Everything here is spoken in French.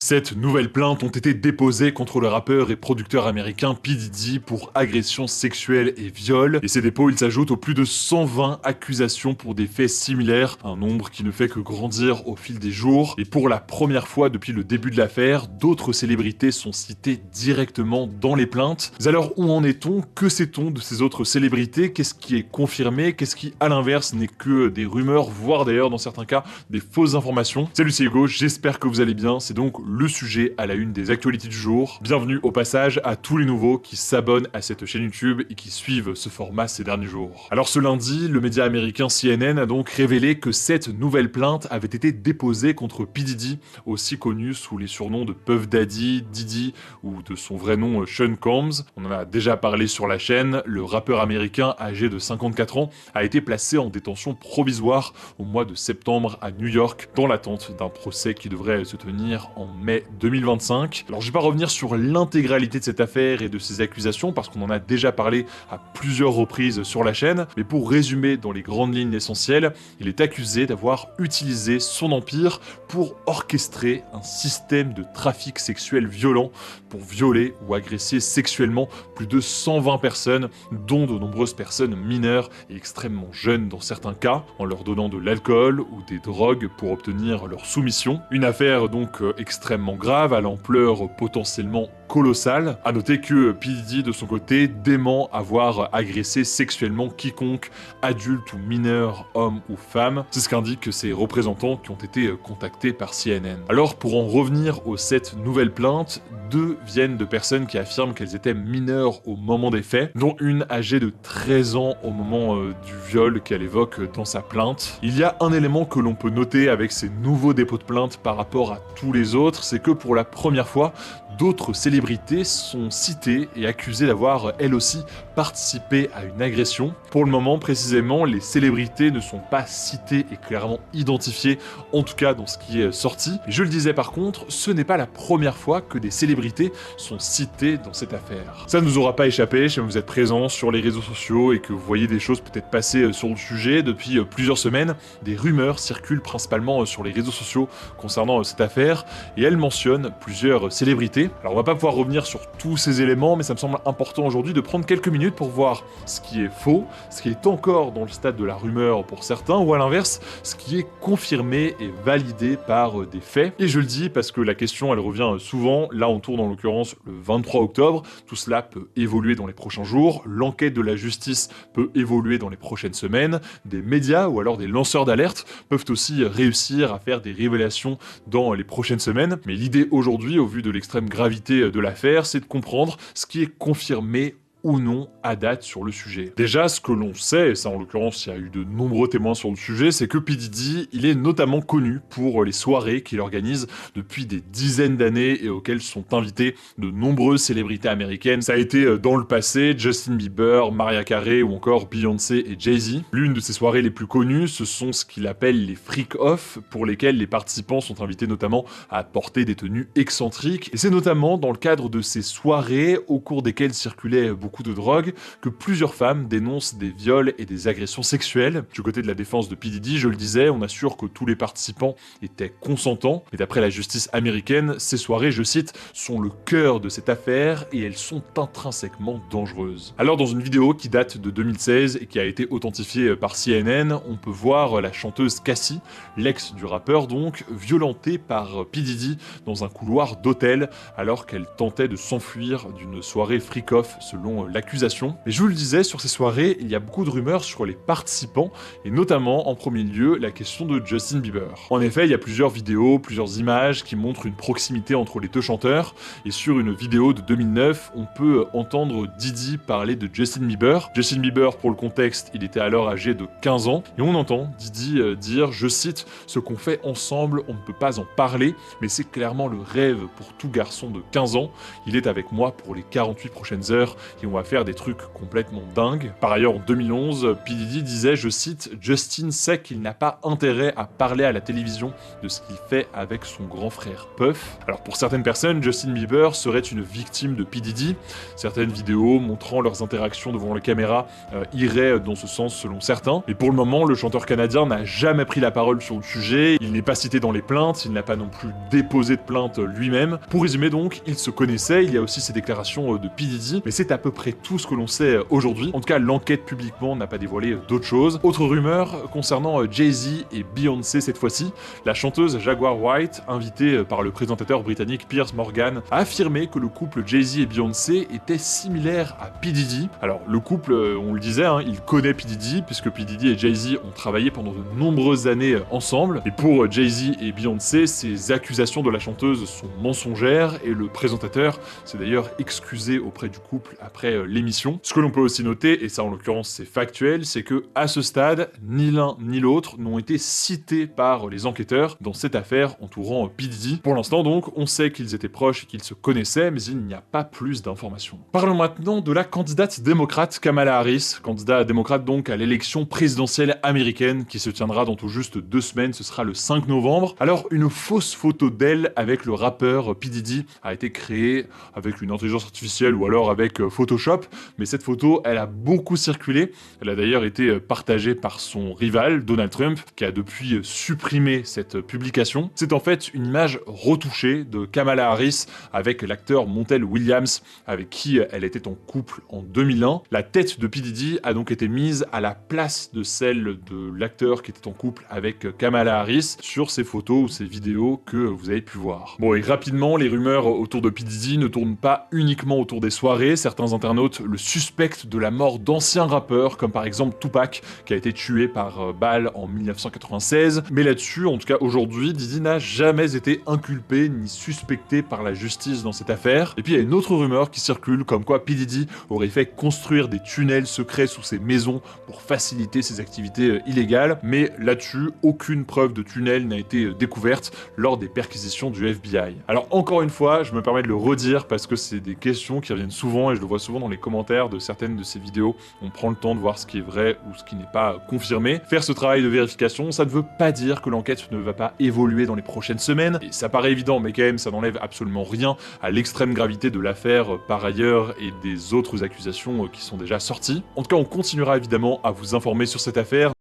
7 nouvelles plaintes ont été déposées contre le rappeur et producteur américain P. Diddy pour agressions sexuelles et viol. Et ces dépôts, ils s'ajoutent aux plus de 120 accusations pour des faits similaires, un nombre qui ne fait que grandir au fil des jours. Et pour la première fois depuis le début de l'affaire, d'autres célébrités sont citées directement dans les plaintes. Mais alors où en est-on? Que sait-on de ces autres célébrités? Qu'est-ce qui est confirmé? Qu'est-ce qui, à l'inverse, n'est que des rumeurs, voire d'ailleurs dans certains cas, des fausses informations? Salut, c'est Hugo, j'espère que vous allez bien. C'est donc le sujet à la une des actualités du jour. Bienvenue au passage à tous les nouveaux qui s'abonnent à cette chaîne YouTube et qui suivent ce format ces derniers jours. Alors ce lundi, le média américain CNN a donc révélé que 7 nouvelles plaintes avaient été déposées contre P. Diddy, aussi connu sous les surnoms de Puff Daddy, Diddy ou de son vrai nom Sean Combs. On en a déjà parlé sur la chaîne, le rappeur américain âgé de 54 ans a été placé en détention provisoire au mois de septembre à New York dans l'attente d'un procès qui devrait se tenir en mai 2025. Alors je vais pas revenir sur l'intégralité de cette affaire et de ces accusations parce qu'on en a déjà parlé à plusieurs reprises sur la chaîne, mais pour résumer dans les grandes lignes essentielles, il est accusé d'avoir utilisé son empire pour orchestrer un système de trafic sexuel violent pour violer ou agresser sexuellement plus de 120 personnes, dont de nombreuses personnes mineures et extrêmement jeunes dans certains cas, en leur donnant de l'alcool ou des drogues pour obtenir leur soumission. Une affaire donc extrêmement grave, à l'ampleur potentiellement colossale. À noter que P. Diddy, de son côté, dément avoir agressé sexuellement quiconque, adulte ou mineur, homme ou femme. C'est ce qu'indiquent ses représentants qui ont été contactés par CNN. Alors, pour en revenir aux 7 nouvelles plaintes, 2 viennent de personnes qui affirment qu'elles étaient mineures au moment des faits, dont une âgée de 13 ans au moment du viol qu'elle évoque dans sa plainte. Il y a un élément que l'on peut noter avec ces nouveaux dépôts de plainte par rapport à tous les autres, c'est que pour la première fois, d'autres célébrités sont citées et accusées d'avoir, elles aussi, participé à une agression. Pour le moment, précisément, les célébrités ne sont pas citées et clairement identifiées, en tout cas dans ce qui est sorti. Je le disais par contre, ce n'est pas la première fois que des célébrités sont citées dans cette affaire. Ça ne nous aura pas échappé, si vous êtes présents sur les réseaux sociaux et que vous voyez des choses peut-être passer sur le sujet depuis plusieurs semaines. Des rumeurs circulent principalement sur les réseaux sociaux concernant cette affaire et elles mentionnent plusieurs célébrités. Alors on va pas pouvoir revenir sur tous ces éléments, mais ça me semble important aujourd'hui de prendre quelques minutes pour voir ce qui est faux, ce qui est encore dans le stade de la rumeur pour certains, ou à l'inverse, ce qui est confirmé et validé par des faits. Et je le dis parce que la question elle revient souvent, là on tourne en l'occurrence le 23 octobre, tout cela peut évoluer dans les prochains jours, l'enquête de la justice peut évoluer dans les prochaines semaines, des médias ou alors des lanceurs d'alerte peuvent aussi réussir à faire des révélations dans les prochaines semaines, mais l'idée aujourd'hui, au vu de l'extrême gravité de l'affaire, c'est de comprendre ce qui est confirmé ou non à date sur le sujet. Déjà, ce que l'on sait, et ça en l'occurrence il y a eu de nombreux témoins sur le sujet, c'est que P. Diddy, il est notamment connu pour les soirées qu'il organise depuis des dizaines d'années et auxquelles sont invitées de nombreuses célébrités américaines. Ça a été dans le passé Justin Bieber, Mariah Carey ou encore Beyoncé et Jay-Z. L'une de ces soirées les plus connues, ce sont ce qu'il appelle les freak-off, pour lesquels les participants sont invités notamment à porter des tenues excentriques. Et c'est notamment dans le cadre de ces soirées, au cours desquelles circulaient beaucoup de drogue, que plusieurs femmes dénoncent des viols et des agressions sexuelles. Du côté de la défense de P. Diddy, je le disais, on assure que tous les participants étaient consentants, mais d'après la justice américaine, ces soirées, je cite, sont le cœur de cette affaire et elles sont intrinsèquement dangereuses. Alors dans une vidéo qui date de 2016 et qui a été authentifiée par CNN, on peut voir la chanteuse Cassie, l'ex du rappeur donc, violentée par P. Diddy dans un couloir d'hôtel alors qu'elle tentait de s'enfuir d'une soirée freak-off selon l'accusation. Mais je vous le disais, sur ces soirées, il y a beaucoup de rumeurs sur les participants, et notamment, en premier lieu, la question de Justin Bieber. En effet, il y a plusieurs vidéos, plusieurs images qui montrent une proximité entre les deux chanteurs, et sur une vidéo de 2009, on peut entendre Diddy parler de Justin Bieber. Justin Bieber, pour le contexte, il était alors âgé de 15 ans, et on entend Diddy dire, je cite, « Ce qu'on fait ensemble, on ne peut pas en parler, mais c'est clairement le rêve pour tout garçon de 15 ans. Il est avec moi pour les 48 prochaines heures, et on va faire des trucs complètement dingues. Par ailleurs, en 2011, P. Diddy disait, je cite, « Justin sait qu'il n'a pas intérêt à parler à la télévision de ce qu'il fait avec son grand frère Puff ». Alors pour certaines personnes, Justin Bieber serait une victime de P. Diddy. Certaines vidéos montrant leurs interactions devant la caméra iraient dans ce sens selon certains. Mais pour le moment, le chanteur canadien n'a jamais pris la parole sur le sujet, il n'est pas cité dans les plaintes, il n'a pas non plus déposé de plainte lui-même. Pour résumer donc, il se connaissait, il y a aussi ces déclarations de P. Diddy, mais c'est à peu près tout ce que l'on sait aujourd'hui. En tout cas, l'enquête publiquement n'a pas dévoilé d'autres choses. Autre rumeur concernant Jay-Z et Beyoncé cette fois-ci, la chanteuse Jaguar White, invitée par le présentateur britannique Piers Morgan, a affirmé que le couple Jay-Z et Beyoncé était similaire à P. Diddy. Alors le couple, on le disait, hein, il connaît P. Diddy, puisque P. Diddy et Jay-Z ont travaillé pendant de nombreuses années ensemble. Et pour Jay-Z et Beyoncé, ces accusations de la chanteuse sont mensongères, et le présentateur s'est d'ailleurs excusé auprès du couple après l'émission. Ce que l'on peut aussi noter, et ça en l'occurrence c'est factuel, c'est que à ce stade, ni l'un ni l'autre n'ont été cités par les enquêteurs dans cette affaire entourant P. Diddy. Pour l'instant donc, on sait qu'ils étaient proches et qu'ils se connaissaient, mais il n'y a pas plus d'informations. Parlons maintenant de la candidate démocrate Kamala Harris, candidat démocrate donc à l'élection présidentielle américaine qui se tiendra dans tout juste 2 semaines, ce sera le 5 novembre. Alors, une fausse photo d'elle avec le rappeur P. Diddy a été créée avec une intelligence artificielle ou alors avec Photoshop, mais cette photo, elle a beaucoup circulé. Elle a d'ailleurs été partagée par son rival, Donald Trump, qui a depuis supprimé cette publication. C'est en fait une image retouchée de Kamala Harris avec l'acteur Montel Williams, avec qui elle était en couple en 2001. La tête de P. Diddy a donc été mise à la place de celle de l'acteur qui était en couple avec Kamala Harris sur ces photos ou ces vidéos que vous avez pu voir. Bon, et rapidement, les rumeurs autour de P. Diddy ne tournent pas uniquement autour des soirées. Certains internautes le suspectent de la mort d'anciens rappeurs, comme par exemple Tupac, qui a été tué par balle en 1996. Mais là-dessus, en tout cas aujourd'hui, Diddy n'a jamais été inculpé ni suspecté par la justice dans cette affaire. Et puis il y a une autre rumeur qui circule, comme quoi P. Diddy aurait fait construire des tunnels secrets sous ses maisons pour faciliter ses activités illégales. Mais là-dessus, aucune preuve de tunnel n'a été découverte lors des perquisitions du FBI. Alors encore une fois, je me permets de le redire parce que c'est des questions qui reviennent souvent et je le vois souvent dans les commentaires de certaines de ces vidéos. On prend le temps de voir ce qui est vrai ou ce qui n'est pas confirmé. Faire ce travail de vérification, ça ne veut pas dire que l'enquête ne va pas évoluer dans les prochaines semaines. Et ça paraît évident, mais quand même, ça n'enlève absolument rien à l'extrême gravité de l'affaire par ailleurs et des autres accusations qui sont déjà sorties. En tout cas, on continuera évidemment à vous informer sur cette affaire.